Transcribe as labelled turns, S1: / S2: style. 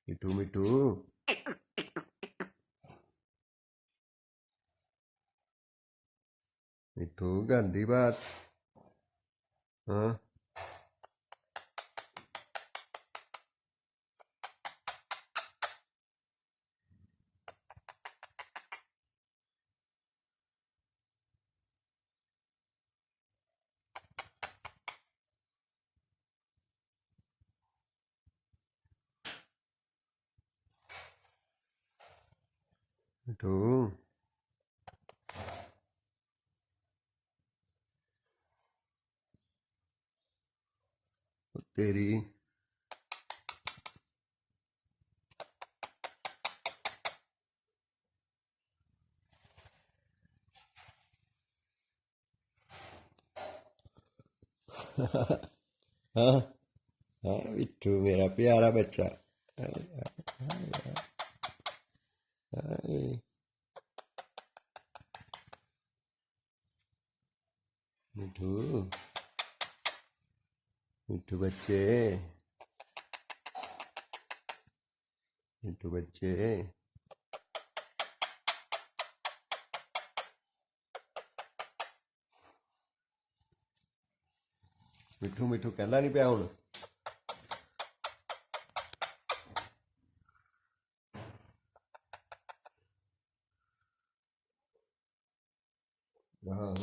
S1: मिठू मिठू मिठू गंदी बात। हाँ मिठू तेरी हाँ हाँ मिठू मेरा प्यारा बच्चा। हाय, मिठू मिठू बच्चे मिठू बच्चे मिठू मिठू कहना नहीं पिया हुण। हाँ